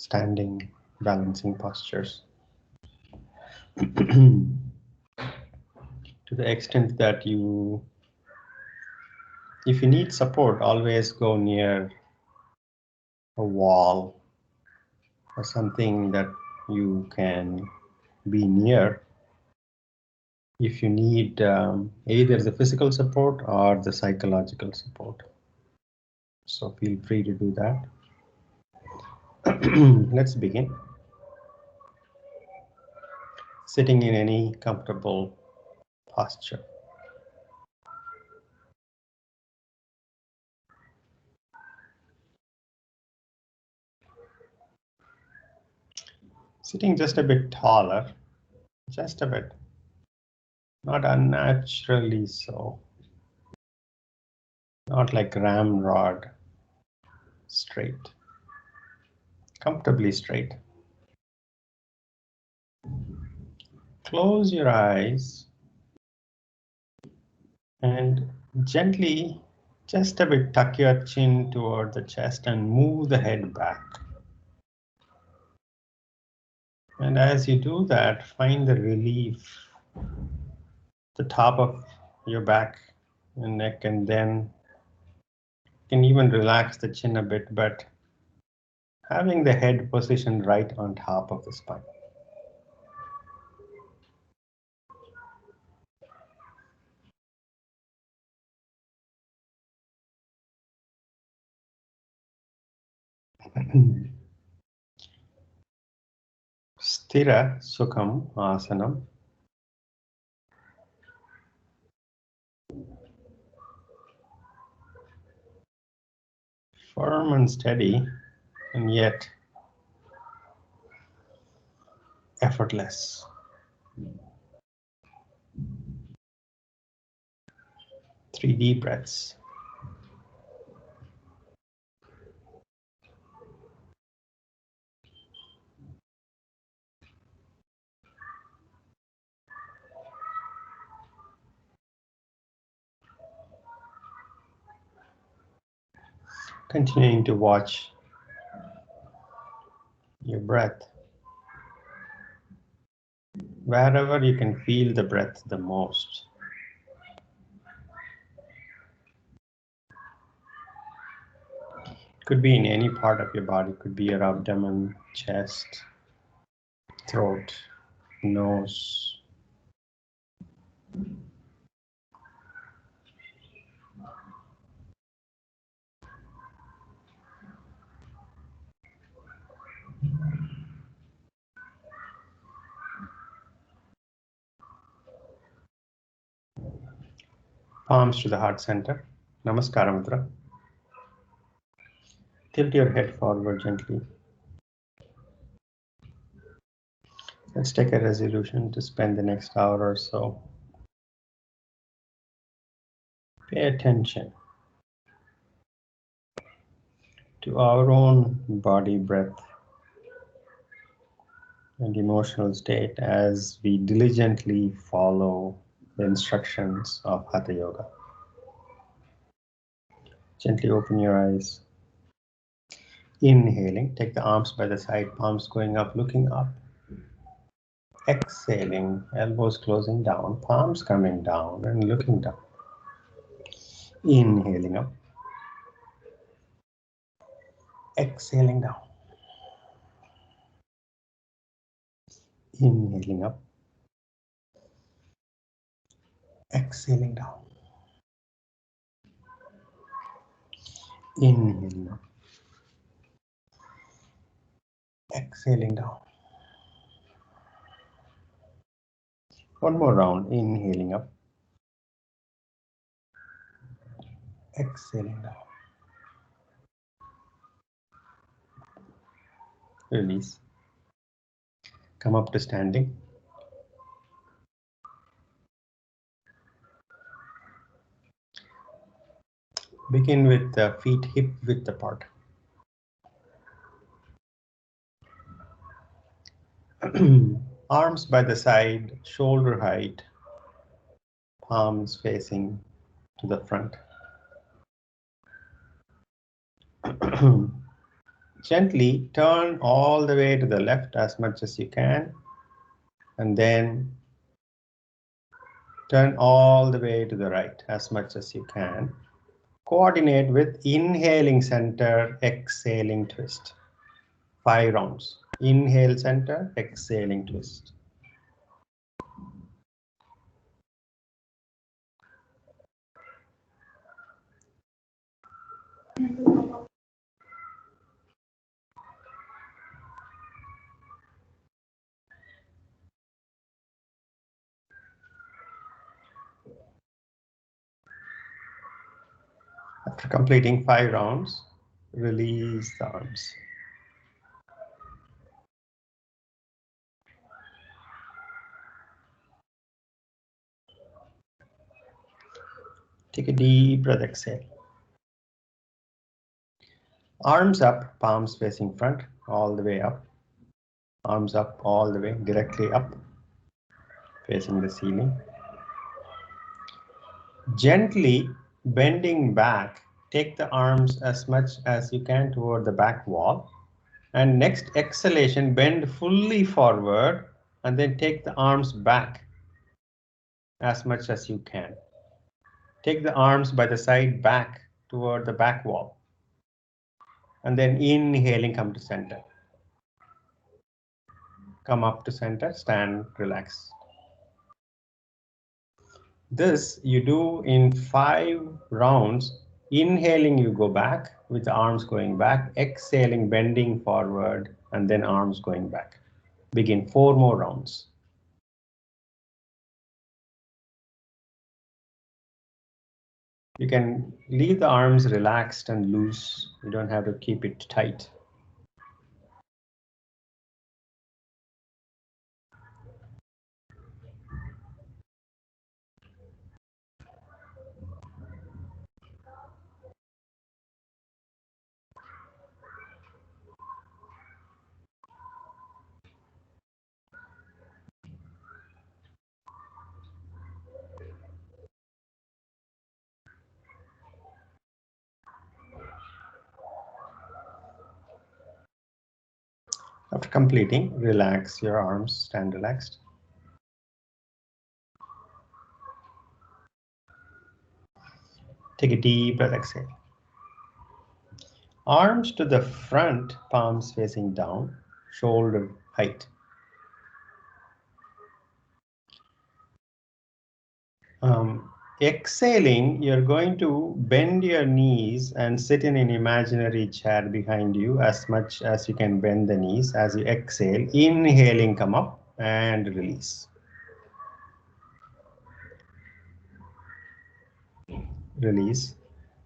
standing balancing postures. To the extent that if you need support, always go near a wall or something that you can be near. If you need either the physical support or the psychological support. So feel free to do that. Let's begin. Sitting in any comfortable posture. Sitting just a bit taller, just a bit, not unnaturally so. Not like ramrod, straight, comfortably straight. Close your eyes and gently, just a bit, tuck your chin toward the chest and move the head back. And as you do that, find the relief, the top of your back and neck, and then you can even relax the chin a bit, but having the head positioned right on top of the spine. Sthira Sukham Asanam. Firm and steady, and yet effortless. Three deep breaths. Continuing to watch your breath. Wherever you can feel the breath the most. Could be in any part of your body, could be your abdomen, chest, throat, nose. Palms to the heart center. Namaskara Mudra. Tilt your head forward gently. Let's take a resolution to spend the next hour or so. Pay attention to our own body, breath, and emotional state as we diligently follow the instructions of Hatha Yoga. Gently open your eyes. Inhaling, take the arms by the side, palms going up, looking up. Exhaling, elbows closing down, palms coming down and looking down. Inhaling up. Exhaling down. Inhaling up. Exhaling down. Inhaling up. Exhaling down. One more round. Inhaling up. Exhaling down. Release. Come up to standing. Begin with the feet hip width apart. Arms by the side, shoulder height, palms facing to the front. Gently turn all the way to the left as much as you can, and then turn all the way to the right as much as you can. Coordinate with inhaling center, exhaling twist. 5 rounds. Inhale center, exhaling twist. After completing 5 rounds, release the arms. Take a deep breath, exhale. Arms up, palms facing front, all the way up. Arms up, all the way, directly up, facing the ceiling. Gently bending back, take the arms as much as you can toward the back wall. And next exhalation, bend fully forward and then take the arms back as much as you can. Take the arms by the side back toward the back wall. And then inhaling, come to center. Come up to center, stand, relax. This you do in 5 rounds. Inhaling, you go back with the arms going back. Exhaling, bending forward, and then arms going back. Begin 4 more rounds. You can leave the arms relaxed and loose. You don't have to keep it tight. After completing, relax your arms, stand relaxed. Take a deep breath, exhale. Arms to the front, palms facing down, shoulder height. Exhaling, you're going to bend your knees and sit in an imaginary chair behind you as much as you can bend the knees as you exhale. Inhaling, come up and release. Release.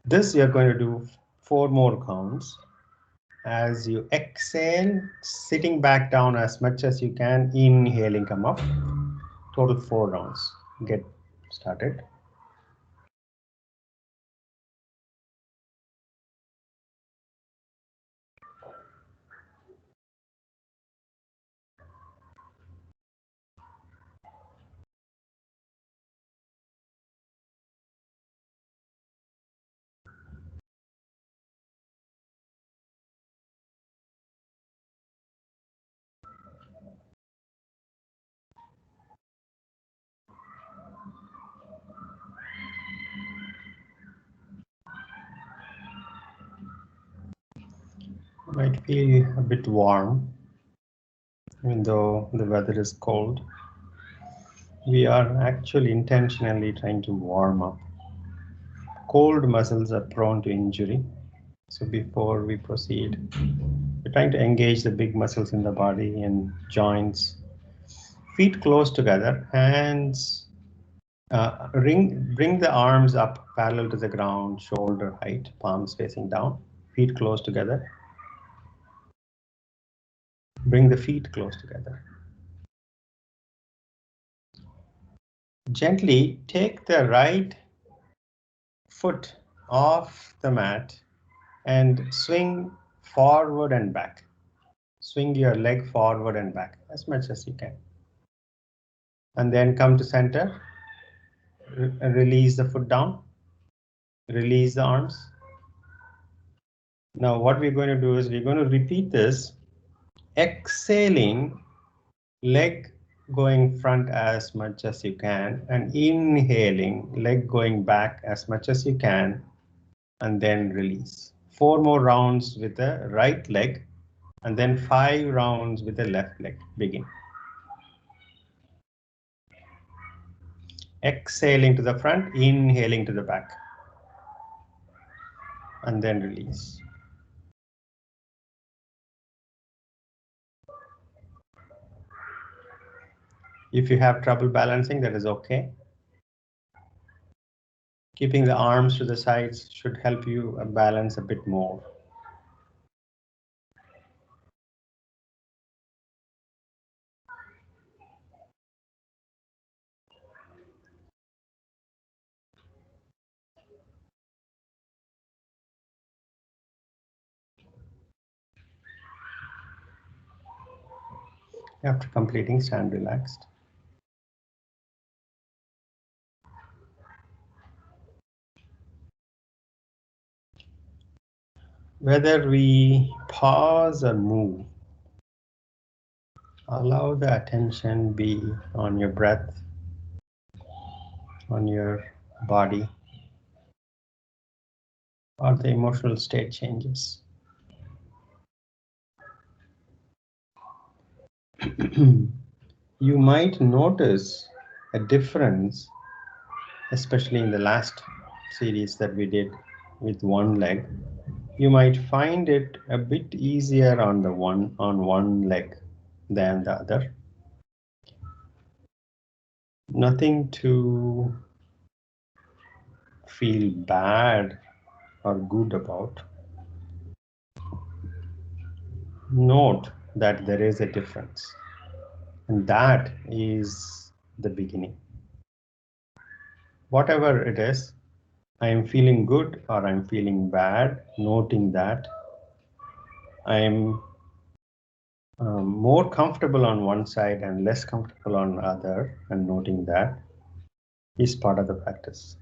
This you're going to do 4 more counts. As you exhale, sitting back down as much as you can, inhaling, come up. Total 4 rounds. Get started. You might feel a bit warm, even though the weather is cold. We are actually intentionally trying to warm up. Cold muscles are prone to injury. So before we proceed, we're trying to engage the big muscles in the body and joints. Feet close together, hands, bring the arms up parallel to the ground, shoulder height, palms facing down, feet close together. Bring the feet close together. Gently take the right foot off the mat and swing forward and back. Swing your leg forward and back as much as you can. And then come to center. Release the foot down. Release the arms. Now what we're going to do is we're going to repeat this, exhaling, leg going front as much as you can, and inhaling, leg going back as much as you can, and then release. 4 more rounds with the right leg, and then 5 rounds with the left leg. Begin. Exhaling to the front, inhaling to the back, and then release. If you have trouble balancing, that is okay. Keeping the arms to the sides should help you balance a bit more. After completing, stand relaxed. Whether we pause or move, allow the attention be on your breath, on your body, or the emotional state changes. You might notice a difference, especially in the last series that we did with one leg. You might find it a bit easier on one leg than the other. Nothing to feel bad or good about. Note that there is a difference, and that is the beginning. Whatever it is, I am feeling good or I'm feeling bad, noting that I am more comfortable on one side and less comfortable on the other, and noting that is part of the practice.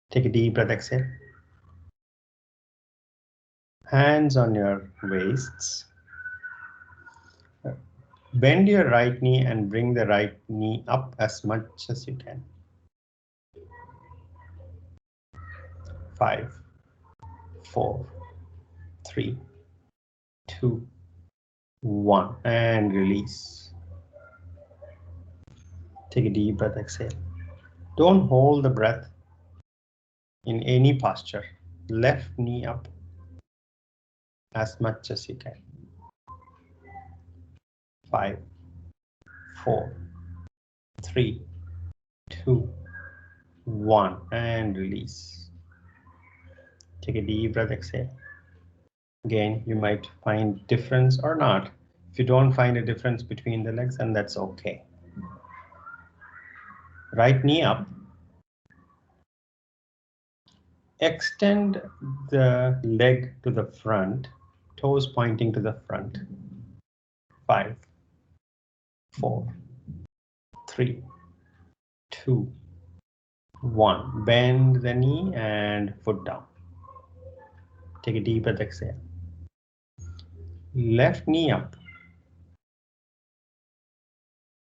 Take a deep breath, exhale. Hands on your waists. Bend your right knee and bring the right knee up as much as you can. 5, 4, 3, 2, 1, and release. Take a deep breath, exhale. Don't hold the breath in any posture. Left knee up as much as you can. 5, 4, 3, 2, 1, and release. Take a deep breath, exhale. Again, you might find difference or not. If you don't find a difference between the legs, then that's okay. Right knee up. Extend the leg to the front, toes pointing to the front. 5, 4, 3, 2, 1. Bend the knee and foot down. Take a deep breath, exhale. Left knee up.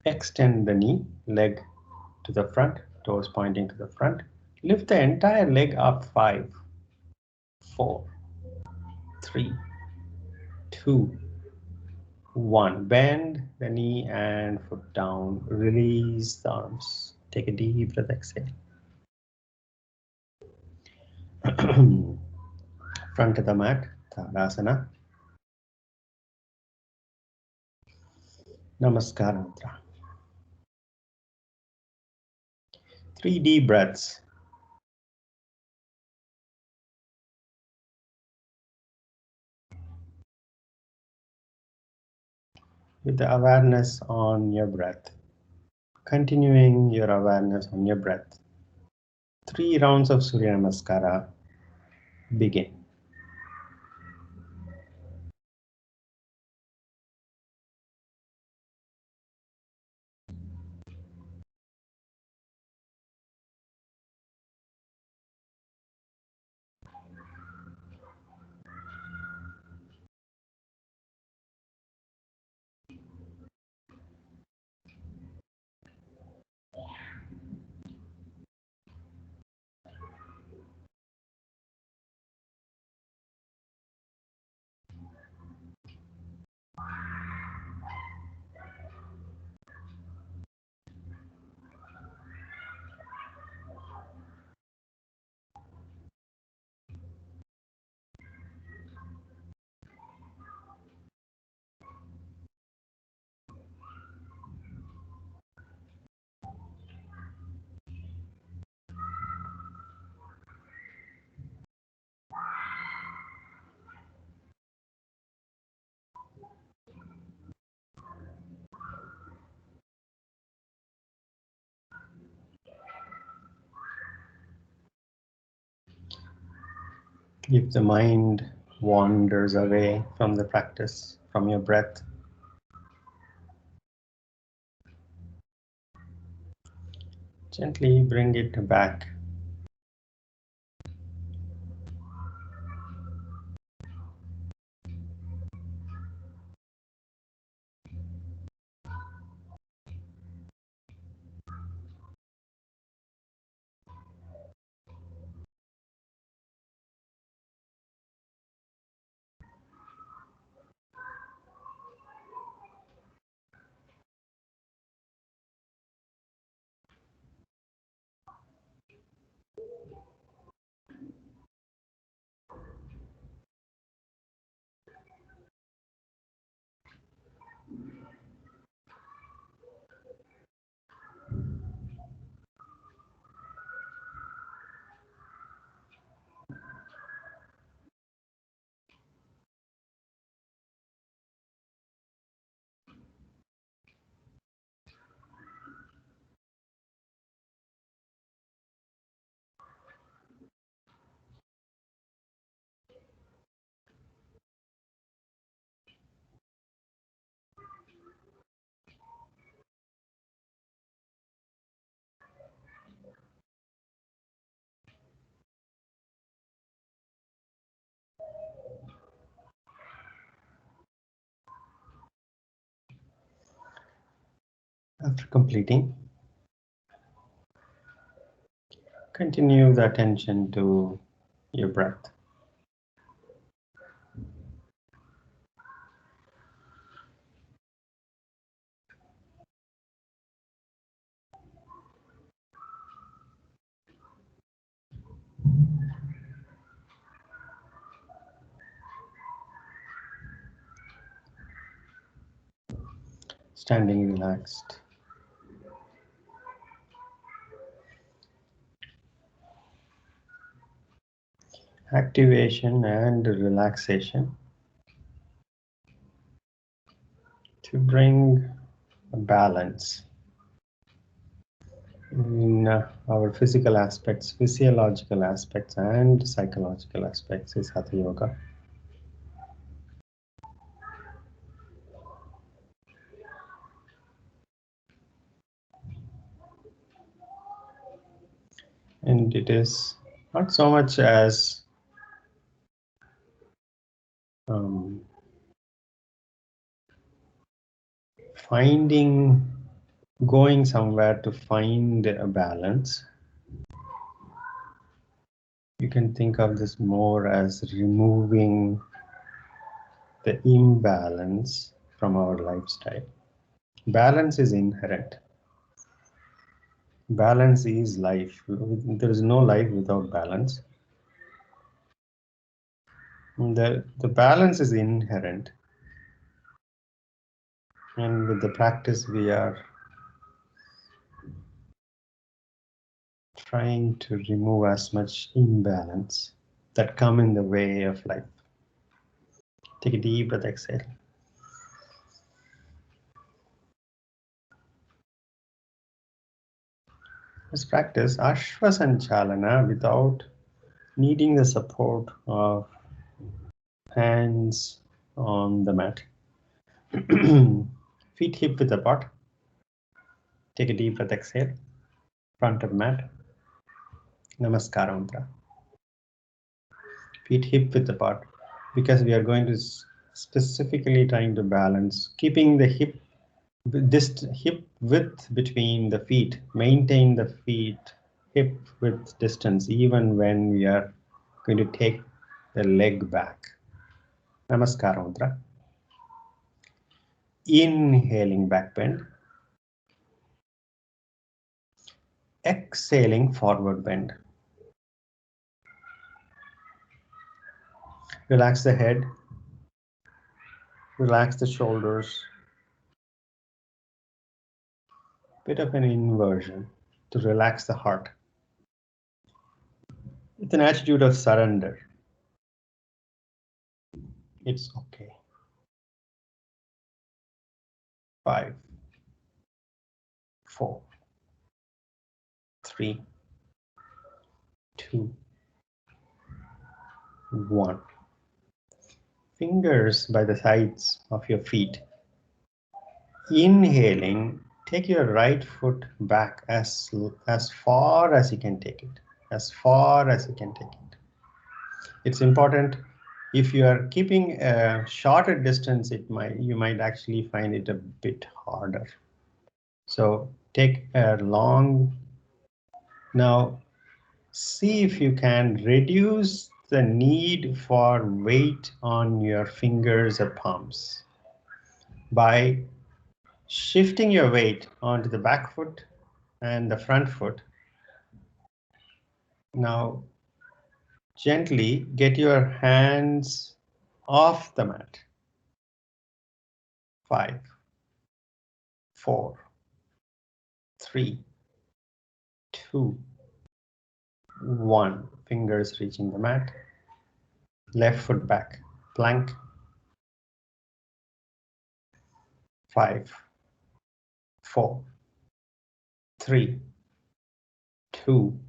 Extend the knee, leg to the front, toes pointing to the front. Lift the entire leg up. 5, 4, 3, 2, 1. Bend the knee and foot down. Release the arms. Take a deep breath, exhale. Front of the mat, chandrasana. Namaskar mudra. 3 deep breaths. With the awareness on your breath. Continuing your awareness on your breath. 3 rounds of Surya Namaskara. Begin. If the mind wanders away from the practice, from your breath, gently bring it back. After completing, continue the attention to your breath. Standing relaxed. Activation and relaxation to bring a balance in our physical aspects, physiological aspects, and psychological aspects is Hatha Yoga. And it is not so much as going somewhere to find a balance. You can think of this more as removing the imbalance from our lifestyle. Balance is inherent. Balance is life. There is no life without balance. The balance is inherent. And with the practice, we are trying to remove as much imbalance that come in the way of life. Take a deep breath, exhale. Let's practice Asvachanchalasana without needing the support of hands on the mat. Feet hip width apart. Take a deep breath, exhale. Front of mat. Namaskara mantra. Feet hip width apart, because we are going to specifically trying to balance, keeping the hip width between the feet, maintain the feet hip width distance even when we are going to take the leg back. Namaskara mantra. Inhaling back bend. Exhaling forward bend. Relax the head. Relax the shoulders. Bit of an inversion to relax the heart. It's an attitude of surrender. It's okay. 5, 4, 3, 2, 1. Fingers by the sides of your feet. Inhaling, take your right foot back as far as you can take it. As far as you can take it. It's important. If you are keeping a shorter distance, you might actually find it a bit harder. So take a long. Now see if you can reduce the need for weight on your fingers or palms by shifting your weight onto the back foot and the front foot. Now gently get your hands off the mat. 5, 4, 3, 2, 1. Fingers reaching the mat. Left foot back. Plank. 5, 4, 3, 2,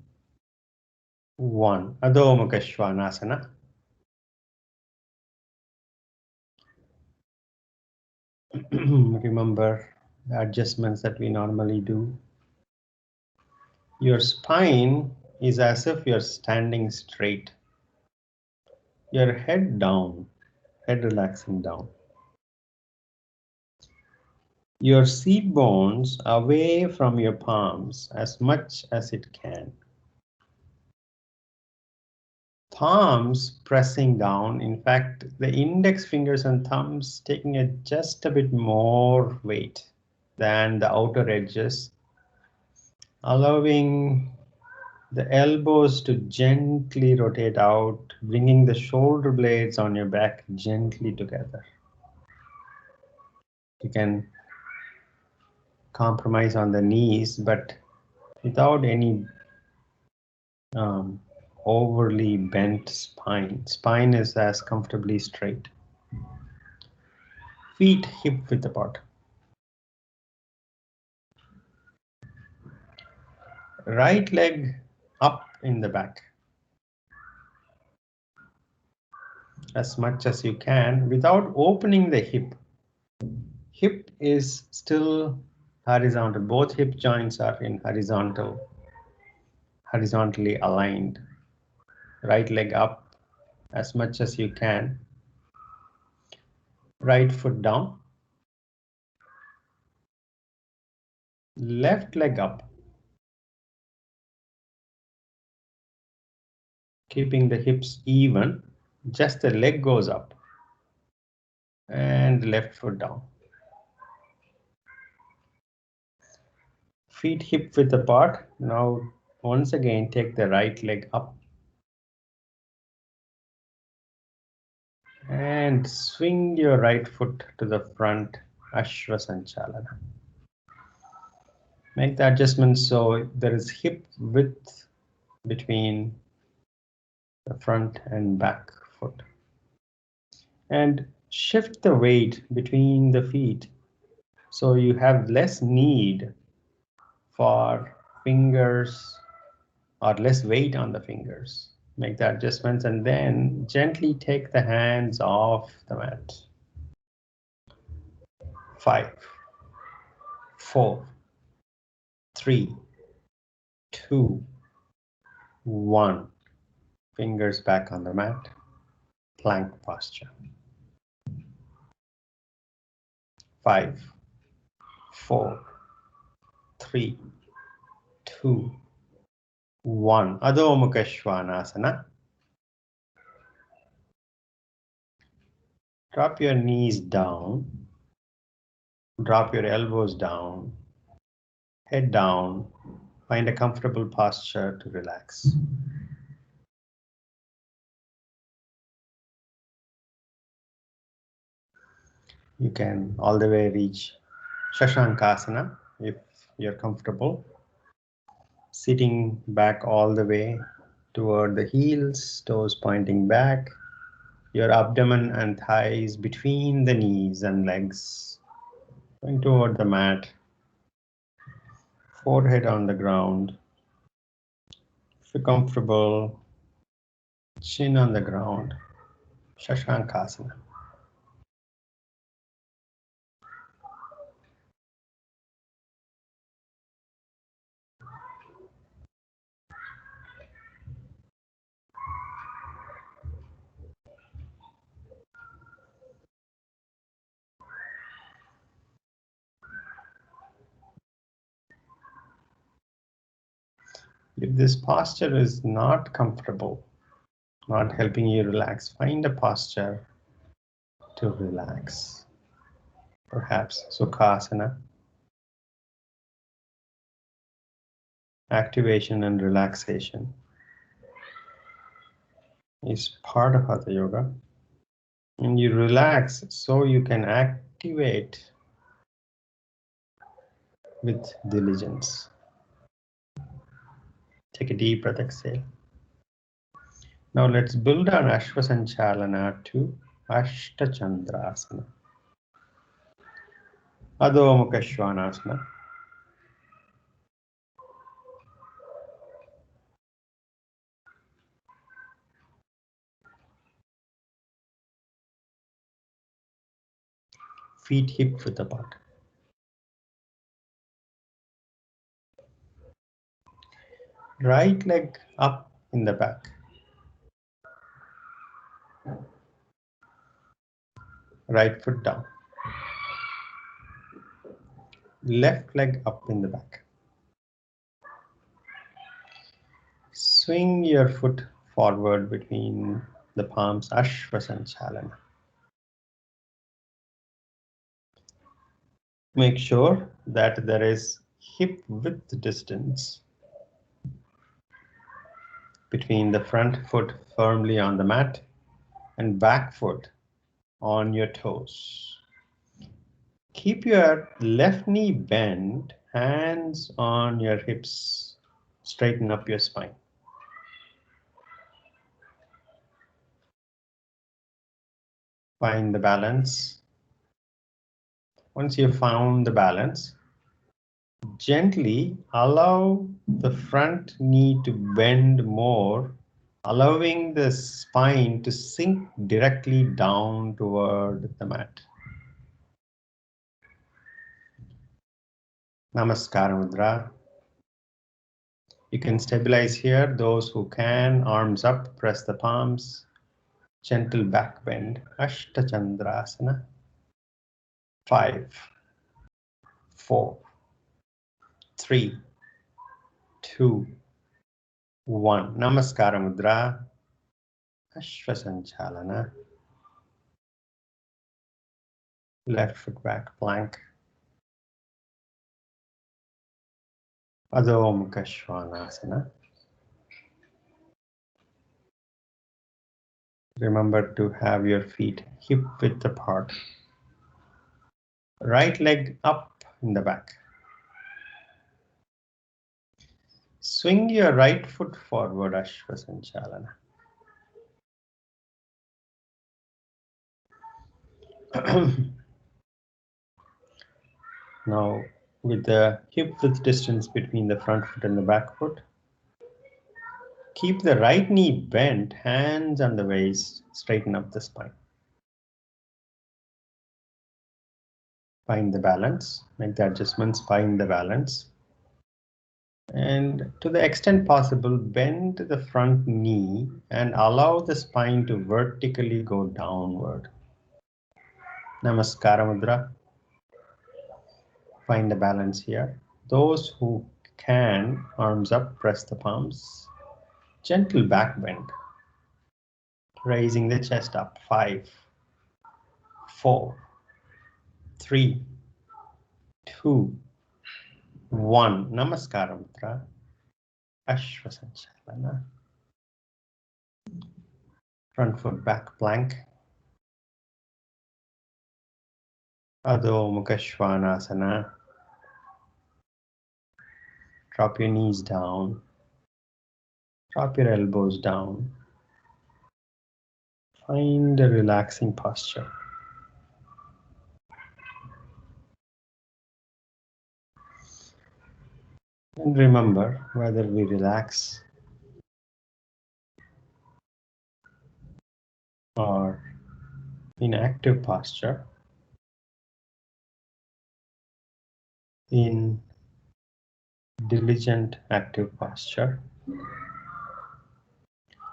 1. Adho Mukha Svanasana. Remember the adjustments that we normally do. Your spine is as if you're standing straight. Your head down, head relaxing down. Your seat bones away from your palms as much as it can. Palms pressing down. In fact, the index fingers and thumbs taking just a bit more weight than the outer edges, allowing the elbows to gently rotate out, bringing the shoulder blades on your back gently together. You can compromise on the knees, but without any overly bent spine. Spine is as comfortably straight. Feet hip width apart. Right leg up in the back. As much as you can without opening the hip. Hip is still horizontal. Both hip joints are in horizontally aligned. Right leg up as much as you can. Right foot down. Left leg up. Keeping the hips even. Just the leg goes up. And left foot down. Feet hip width apart. Now once again take the right leg up. And swing your right foot to the front, Asvachanchalasana. Make the adjustment so there is hip width between the front and back foot. And shift the weight between the feet so you have less need for fingers or less weight on the fingers. Make the adjustments and then gently take the hands off the mat. 5, 4, 3, 2, 1. Fingers back on the mat. Plank posture. 5, 4, 3, 2, 1. Adho Mukha Svanasana. Drop your knees down. Drop your elbows down, head down, find a comfortable posture to relax. You can all the way reach Shashankasana if you're comfortable. Sitting back all the way toward the heels, toes pointing back, your abdomen and thighs between the knees and legs, going toward the mat, forehead on the ground. If you're comfortable, chin on the ground, Shashankasana. If this posture is not comfortable, not helping you relax, find a posture to relax. Perhaps Sukhasana. Activation and relaxation is part of Hatha Yoga. And you relax so you can activate with diligence. Take a deep breath, exhale. Now let's build on Asvachanchalasana to Asta chandrasana. Adho Mukha Svanasana. Feet hip width apart. Right leg up in the back. Right foot down. Left leg up in the back. Swing your foot forward between the palms, Asvachanchalasana. Make sure that there is hip width distance between the front foot firmly on the mat and back foot on your toes. Keep your left knee bent, hands on your hips, straighten up your spine. Find the balance. Once you've found the balance, gently allow the front knee to bend more, allowing the spine to sink directly down toward the mat. Namaskara Mudra. You can stabilize here. Those who can, arms up, press the palms. Gentle back bend, Asta chandrasana. 5, 4, 3, 2, 1. Namaskara Mudra. Asvachanchalana. Left foot back, plank. Adho Mukha Svanasana. Remember to have your feet hip width apart. Right leg up in the back. Swing your right foot forward, Asvachanchalana. Now, with the hip width distance between the front foot and the back foot, keep the right knee bent, hands on the waist, straighten up the spine. Find the balance, make the adjustments, find the balance. And to the extent possible, bend the front knee and allow the spine to vertically go downward. Namaskara Mudra. Find the balance here. Those who can, arms up, press the palms. Gentle back bend. Raising the chest up. 5, 4, 3, 2, 1. Namaskara Mudra. Asvachanchalasana. Front foot back plank. Adho Mukha Svanasana. Drop your knees down. Drop your elbows down. Find a relaxing posture. And remember, whether we relax or in active posture, in diligent active posture,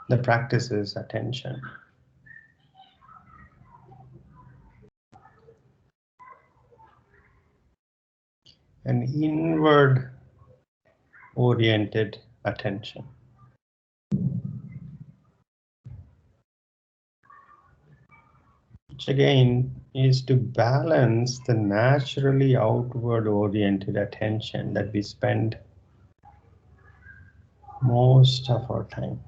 the practice is attention. An inward oriented attention. Which again is to balance the naturally outward oriented attention that we spend most of our time.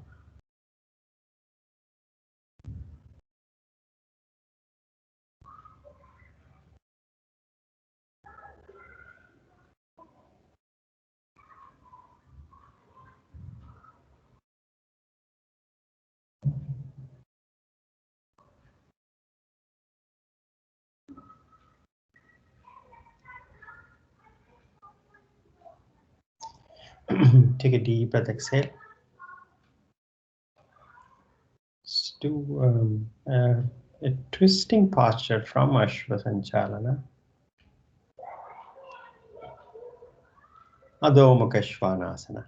Take a deep breath, exhale. Let's do a twisting posture from Asvachanchalasana. Adho Mukha Svanasana.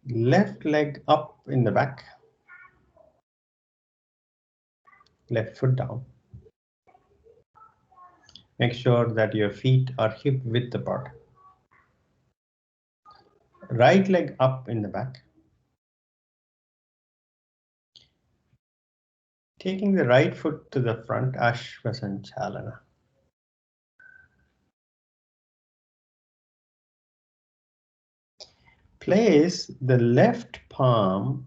Left leg up in the back. Left foot down. Make sure that your feet are hip width apart. Right leg up in the back. Taking the right foot to the front, Asvachanchalasana. Place the left palm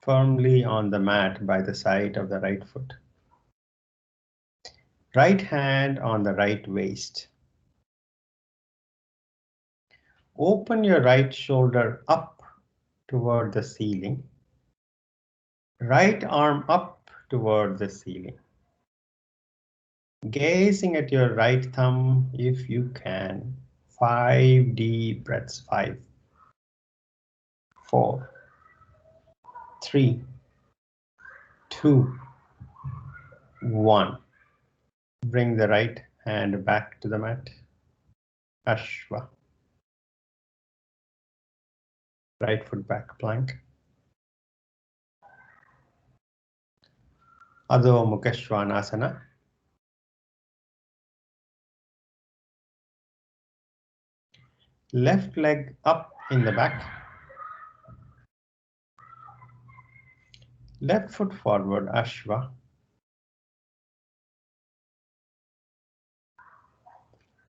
firmly on the mat by the side of the right foot. Right hand on the right waist. Open your right shoulder up toward the ceiling. Right arm up toward the ceiling. Gazing at your right thumb if you can. 5 deep breaths. 5, 4, 3, 2, 1. Bring the right hand back to the mat. Ashva. Right foot back plank. Adho Mukha Svanasana. Left leg up in the back. Left foot forward, Ashva.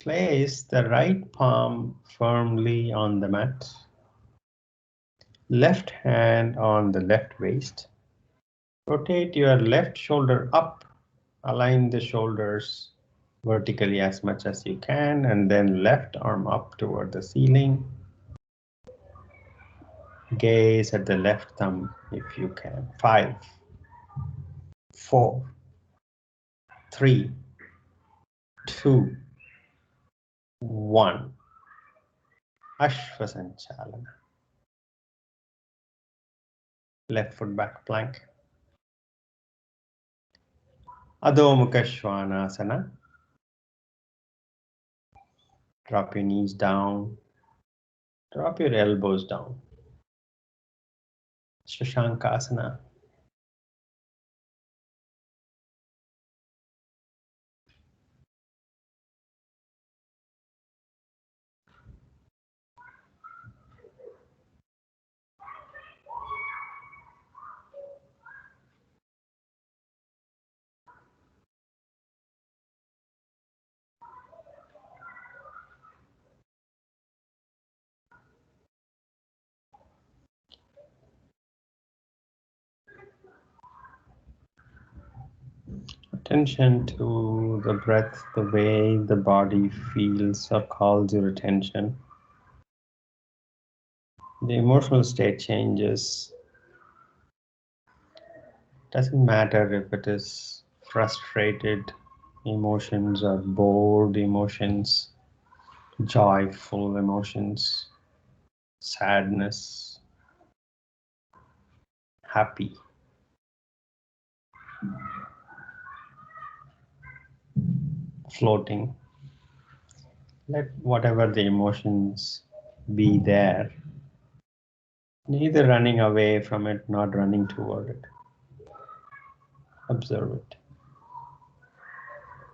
Place the right palm firmly on the mat. Left hand on the left waist. Rotate your left shoulder up. Align the shoulders vertically as much as you can, and then left arm up toward the ceiling. Gaze at the left thumb if you can. 5, 4, 3, 2, 1. Asvachanchalasana. Left foot back plank. Adho Mukha Svanasana. Drop your knees down. Drop your elbows down. Asvachanchalasana. Attention to the breath, the way the body feels or calls your attention. The emotional state changes. Doesn't matter if it is frustrated emotions or bored emotions, joyful emotions, sadness, happy. Floating. Let whatever the emotions be there, neither running away from it, not running toward it. Observe it.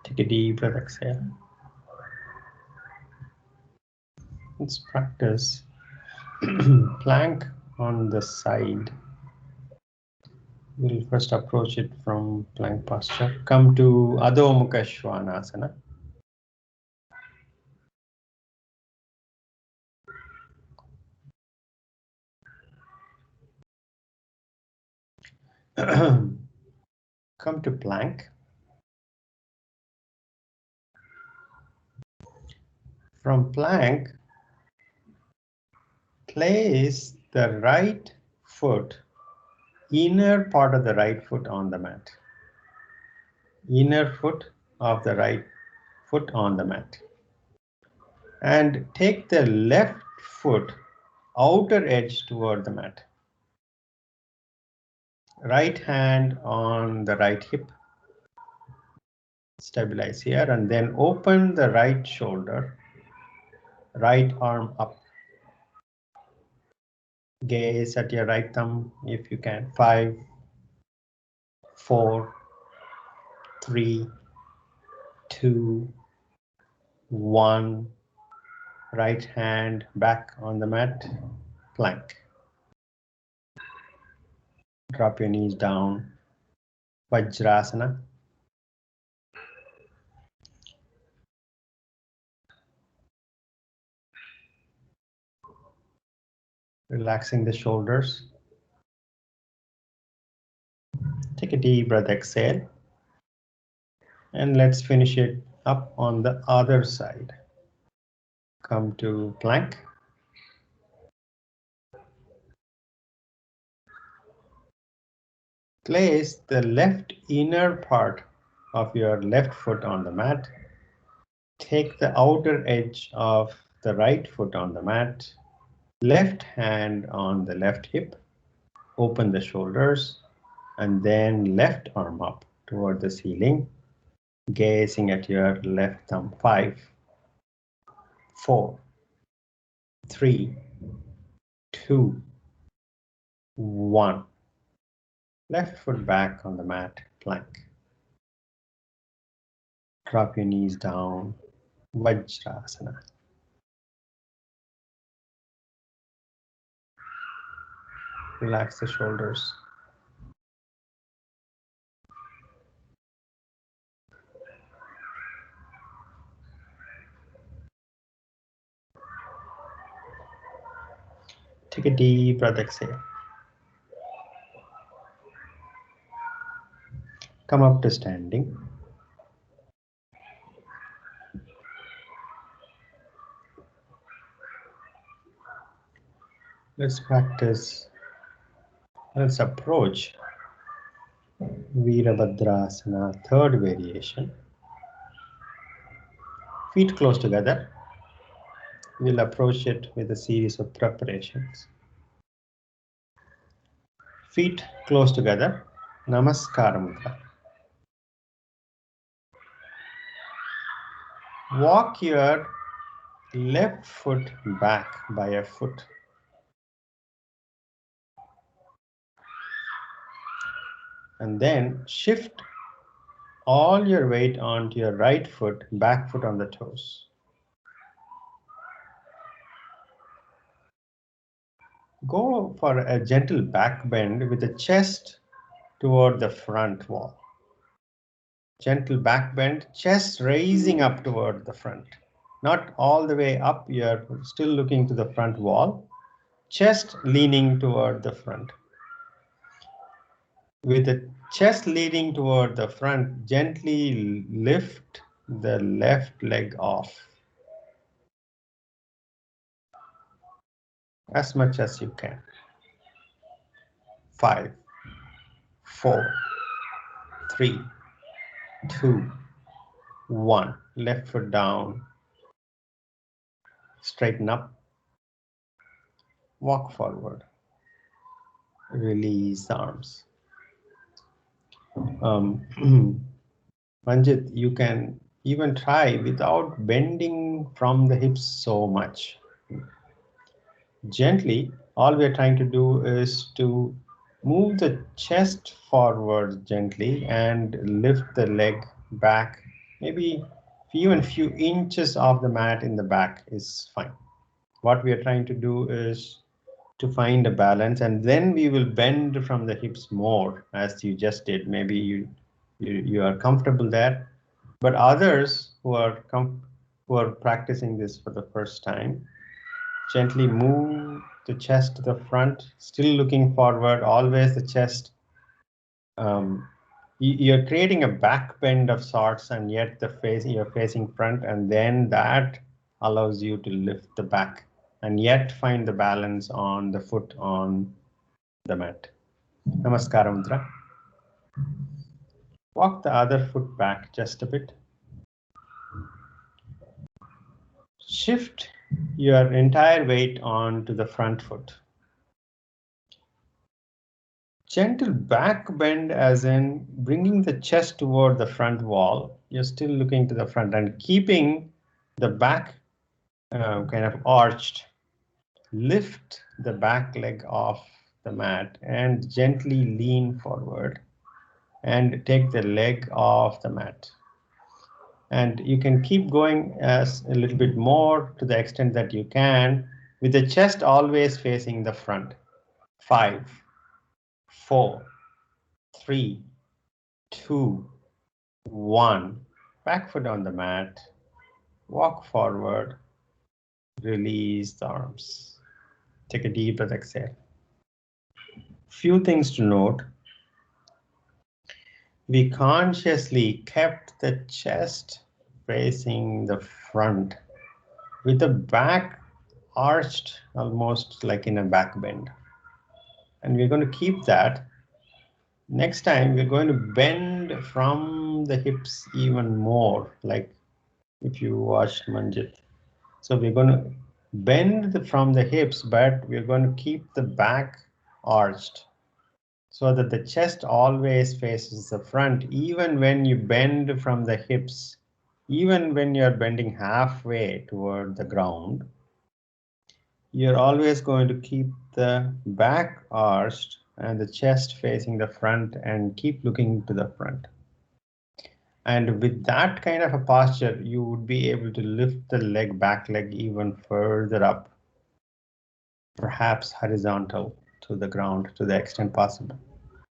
Take a deep breath, exhale. Let's practice plank on the side. We'll first approach it from plank posture. Come to Adho Mukha Svanasana. Come to plank. From plank, place the right foot, inner part of the right foot on the mat. Inner foot of the right foot on the mat. And take the left foot outer edge toward the mat. Right hand on the right hip. Stabilize here and then open the right shoulder, right arm up. Gaze at your right thumb if you can. 5, 4, 3, 2, 1. Right hand back on the mat, plank. Drop your knees down, Vajrasana. Relaxing the shoulders. Take a deep breath, exhale. And let's finish it up on the other side. Come to plank. Place the left inner part of your left foot on the mat. Take the outer edge of the right foot on the mat. Left hand on the left hip. Open the shoulders and then left arm up toward the ceiling. Gazing at your left thumb. 5, 4, 3, 2, 1. Left foot back on the mat, plank. Drop your knees down, Vajrasana. Relax the shoulders. Take a deep breath, exhale. Come up to standing. Let's practice. Let's approach Veerabhadrasana, third variation. Feet close together. We'll approach it with a series of preparations. Feet close together. Namaskara Mudra. Walk your left foot back by a foot. And then shift all your weight onto your right foot, back foot on the toes. Go for a gentle back bend with the chest toward the front wall. Gentle back bend, chest raising up toward the front. Not all the way up, you're still looking to the front wall. Chest leaning toward the front. With the chest leading toward the front, gently lift the left leg off as much as you can. 5, 4, 3, 2, 1. Left foot down, straighten up, walk forward, release the arms. Manjit, you can even try without bending from the hips so much. Gently, all we are trying to do is to move the chest forward gently and lift the leg back. Maybe even a few inches off the mat in the back is fine. What we are trying to do is to find a balance, and then we will bend from the hips more as you just did. Maybe you are comfortable there, but others who are practicing this for the first time, gently move the chest to the front, still looking forward, always the chest. You're creating a back bend of sorts, and yet you're facing front, and then that allows you to lift the back and yet find the balance on the foot on the mat. Namaskara Mudra. Walk the other foot back just a bit. Shift your entire weight onto the front foot. Gentle back bend, as in bringing the chest toward the front wall. You're still looking to the front and keeping the back kind of arched. Lift the back leg off the mat and gently lean forward and take the leg off the mat. And you can keep going as a little bit more to the extent that you can, with the chest always facing the front. 5, 4, 3, 2, 1. Back foot on the mat. Walk forward. Release the arms. Take a deep breath, exhale. Few things to note. We consciously kept the chest facing the front with the back arched almost like in a back bend. And we're going to keep that. Next time, we're going to bend from the hips even more, like if you watched Manjit. So we're going to bend from the hips, but we're going to keep the back arched so that the chest always faces the front, even when you bend from the hips, even when you're bending halfway toward the ground. You're always going to keep the back arched and the chest facing the front and keep looking to the front. And with that kind of a posture, you would be able to lift the back leg even further up, perhaps horizontal to the ground to the extent possible.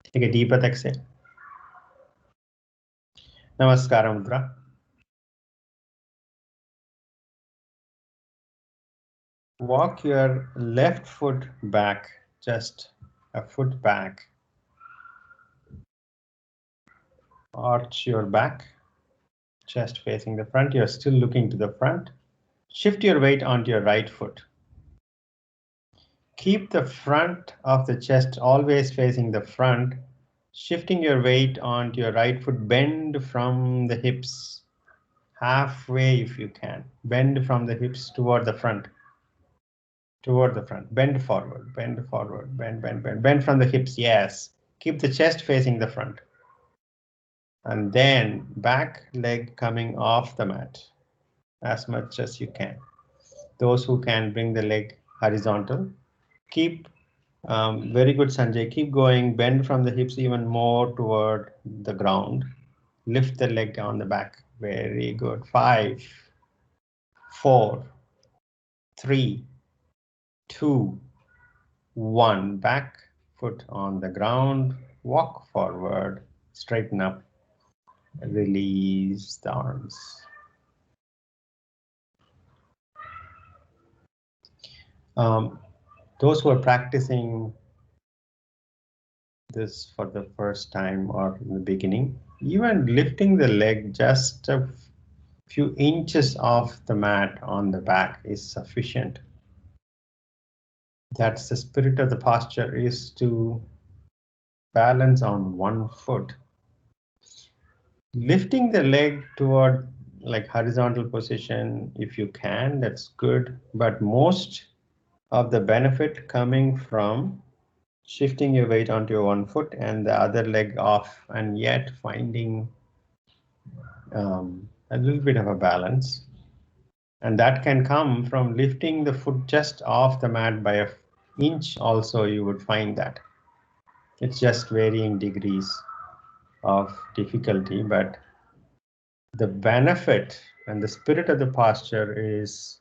Take a deep breath, exhale. Namaskara Mudra. Walk your left foot back, just a foot back. Arch your back, chest facing the front. You're still looking to the front. Shift your weight onto your right foot. Keep the front of the chest always facing the front, shifting your weight onto your right foot. Bend from the hips halfway if you can. Bend from the hips toward the front. Toward the front. Bend forward, bend forward, bend, bend, bend. Bend from the hips, yes. Keep the chest facing the front. And then back leg coming off the mat as much as you can. Those who can bring the leg horizontal. Keep, very good Sanjay, keep going, bend from the hips even more toward the ground. Lift the leg on the back, very good. 5, 4, 3, 2, 1. Back foot on the ground, walk forward, straighten up, release the arms. Those who are practicing this for the first time or in the beginning, even lifting the leg just a few inches off the mat on the back is sufficient. That's the spirit of the posture, is to balance on one foot. Lifting the leg toward like horizontal position, if you can, that's good. But most of the benefit coming from shifting your weight onto your one foot and the other leg off, and yet finding a little bit of a balance. And that can come from lifting the foot just off the mat by an inch also. You would find that it's just varying degrees of difficulty, but the benefit and the spirit of the posture is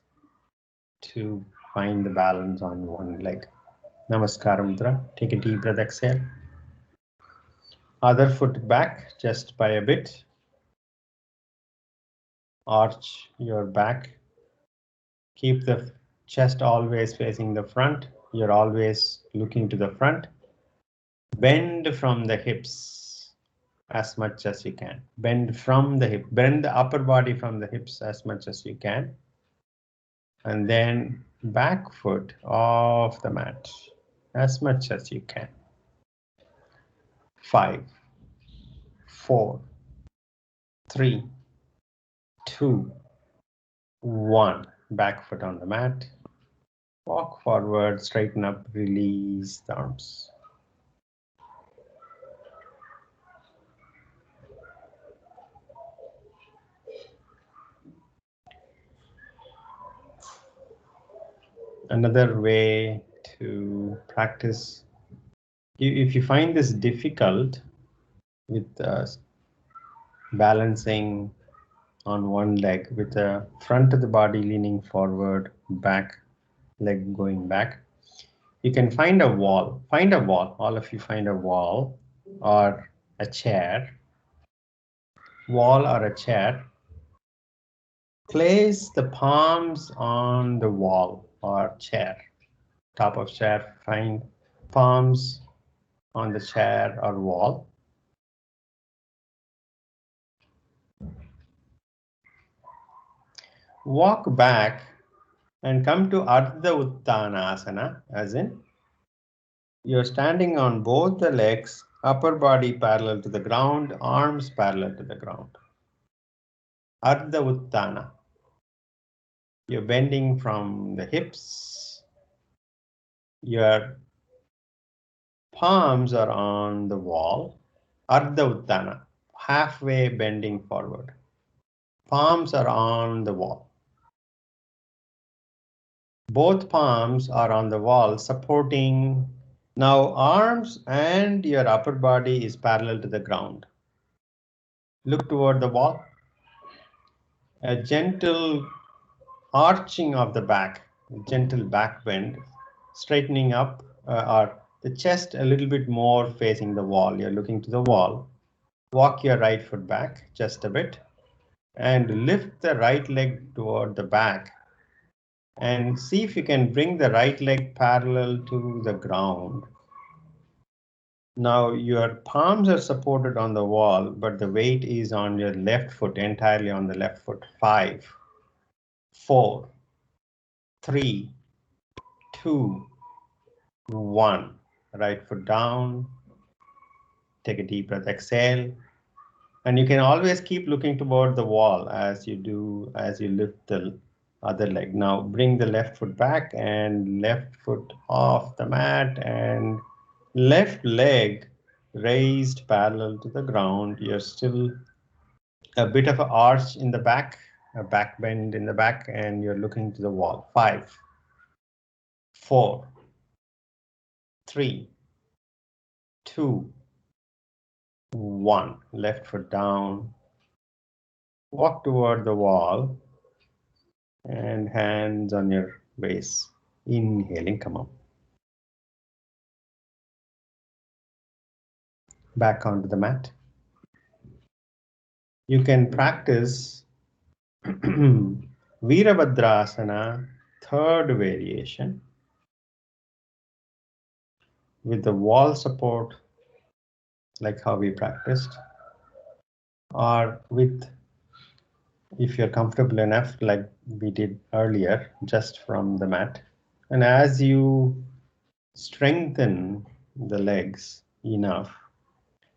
to find the balance on one leg. Namaskar Mudra. Take a deep breath, exhale. Other foot back just by a bit. Arch your back. Keep the chest always facing the front. You're always looking to the front. Bend from the hips as much as you can. Bend from the hip. Bend the upper body from the hips as much as you can. And then back foot off the mat as much as you can. 5, 4, 3, 2, 1. Back foot on the mat. Walk forward, straighten up, release the arms. Another way to practice, if you find this difficult with balancing on one leg with the front of the body leaning forward, back leg going back, you can find a wall. Find a wall. All of you find a wall or a chair. Wall or a chair. Place the palms on the wall or chair. Top of chair. Find palms on the chair or wall. Walk back and come to Ardha Uttanasana, as in you're standing on both the legs, upper body parallel to the ground, arms parallel to the ground. Ardha Uttana. You're bending from the hips. Your palms are on the wall. Ardha Uttana. Halfway bending forward. Palms are on the wall. Both palms are on the wall supporting. Now arms and your upper body is parallel to the ground. Look toward the wall. A gentle arching of the back, gentle back bend, straightening up or the chest a little bit more facing the wall. You're looking to the wall. Walk your right foot back just a bit and lift the right leg toward the back and see if you can bring the right leg parallel to the ground. Now your palms are supported on the wall, but the weight is on your left foot, entirely on the left foot. 5, 4, 3, 2, 1. Right foot down. Take a deep breath, exhale. And you can always keep looking toward the wall as you lift the other leg. Now bring the left foot back and left foot off the mat and left leg raised parallel to the ground. You're still a bit of an arch in the back, a back bend in the back, and you're looking to the wall. 5, 4, 3, 2, 1. Left foot down. Walk toward the wall and hands on your waist. Inhaling, come up. Back onto the mat. You can practice Veerabhadrasana, third variation, with the wall support like how we practiced, or with, if you're comfortable enough, like we did earlier, just from the mat. And as you strengthen the legs enough,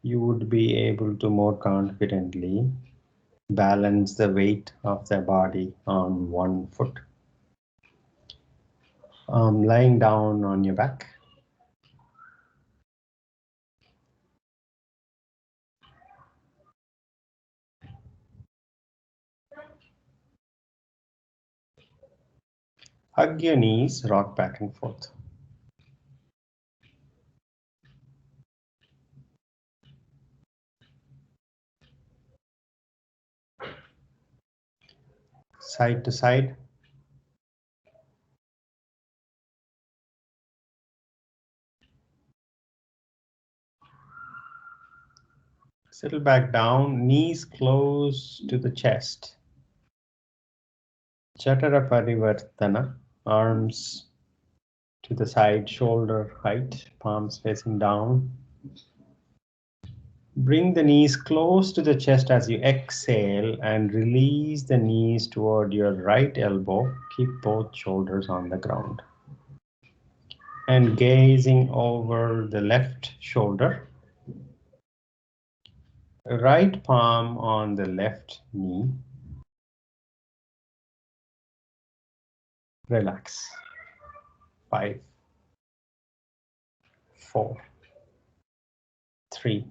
you would be able to more confidently balance the weight of the body on one foot. Lying down on your back. Hug your knees, rock back and forth. Side to side. Settle back down, knees close to the chest. Chandrasana, arms to the side, shoulder height, palms facing down. Bring the knees close to the chest as you exhale and release the knees toward your right elbow. Keep both shoulders on the ground. And gazing over the left shoulder. Right palm on the left knee. Relax. 5, 4, 3,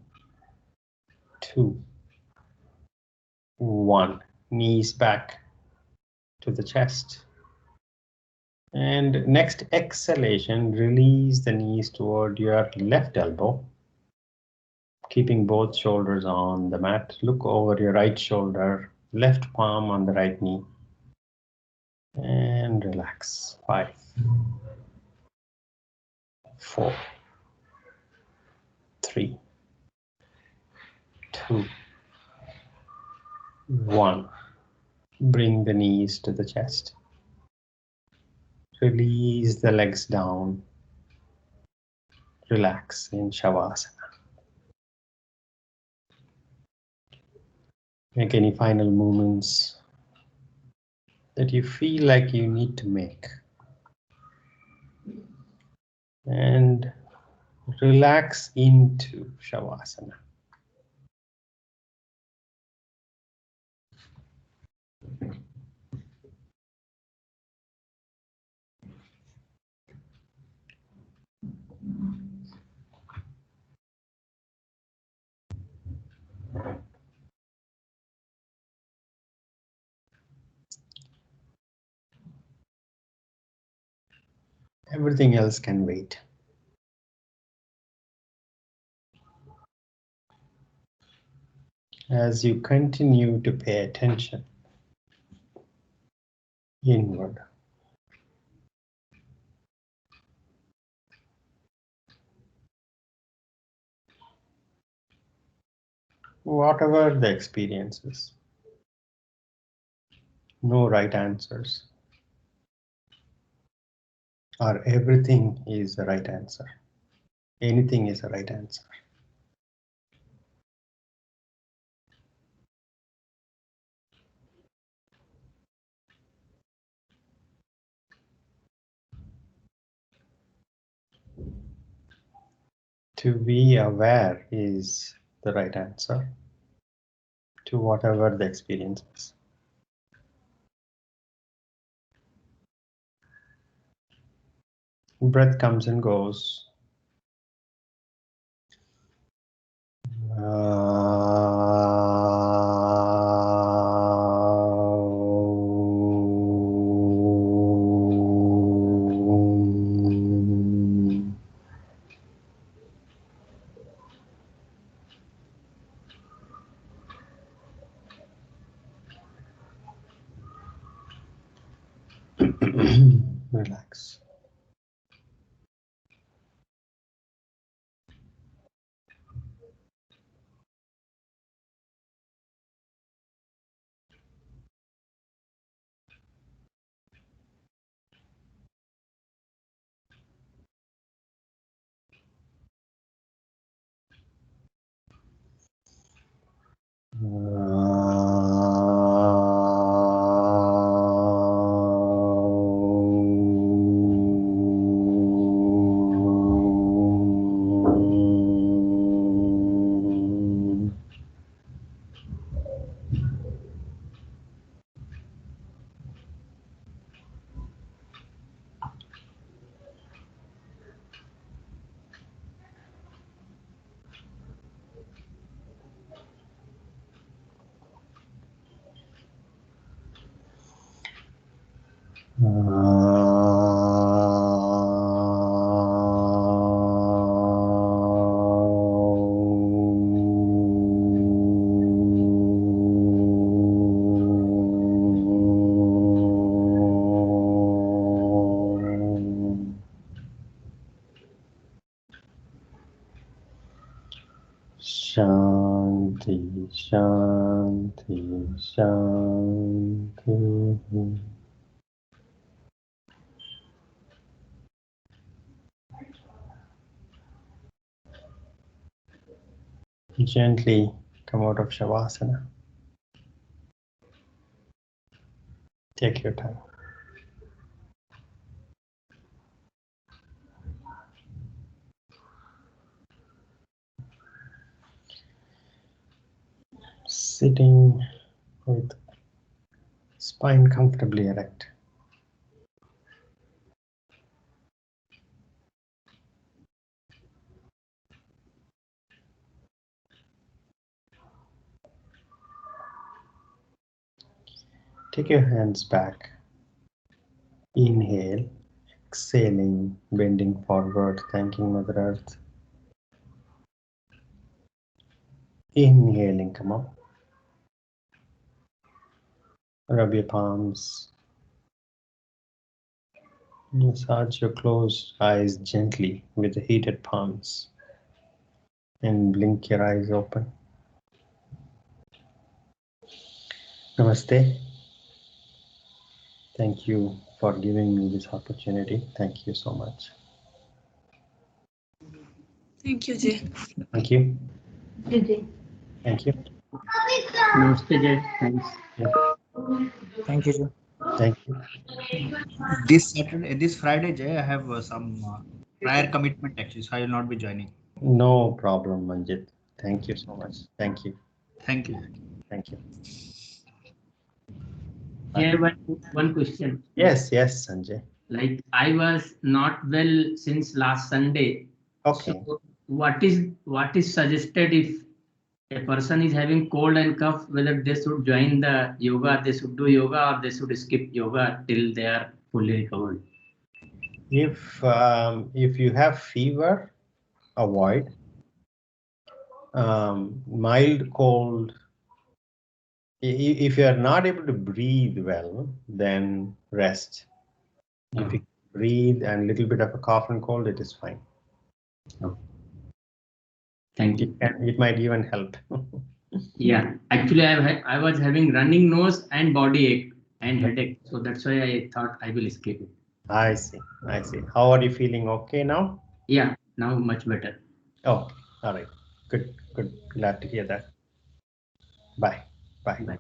2, 1. Knees back to the chest. And next exhalation, release the knees toward your left elbow. Keeping both shoulders on the mat. Look over your right shoulder, left palm on the right knee. And relax. 5, 4, 3, 2, 1. Bring the knees to the chest. Release the legs down. Relax in Shavasana. Make any final movements that you feel like you need to make. And relax into Shavasana. Everything else can wait. As you continue to pay attention inward. Whatever the experiences, no right answers, or everything is the right answer. Anything is the right answer. To be aware is the right answer to whatever the experience is. Breath comes and goes. Relax. Shanti, Shanti, Shanti. Gently come out of Shavasana. Take your time. Sitting with spine comfortably erect. Take your hands back. Inhale, exhaling, bending forward, thanking Mother Earth. Inhaling, come up. Rub your palms. Massage your closed eyes gently with the heated palms. And blink your eyes open. Namaste. Thank you for giving me this opportunity. Thank you so much. Thank you, Jay. Thank you. Jay. Thank you. Namaste, Jay. Thanks. Yeah. Thank you, Jay. Thank you. This Friday, Jay, I have some prior commitment actually, so I will not be joining. No problem, Manjit. Thank you so much. Thank you. Thank you. Thank you. Here one question. Yes, yes, Sanjay. Like I was not well since last Sunday. Okay. So what is suggested if a person is having cold and cough, whether they should join the yoga, they should do yoga, or they should skip yoga till they are fully recovered? If you have fever, avoid. Mild cold. If you are not able to breathe well, then rest. If you breathe and little bit of a cough and cold, it is fine. Thank you. It might even help. Yeah, actually, I was having running nose and body ache and headache, so that's why I thought I will skip it. I see. I see. How are you feeling? Okay now? Yeah, now much better. Oh, all right. Good. Good. Glad to hear that. Bye. Bye. Bye.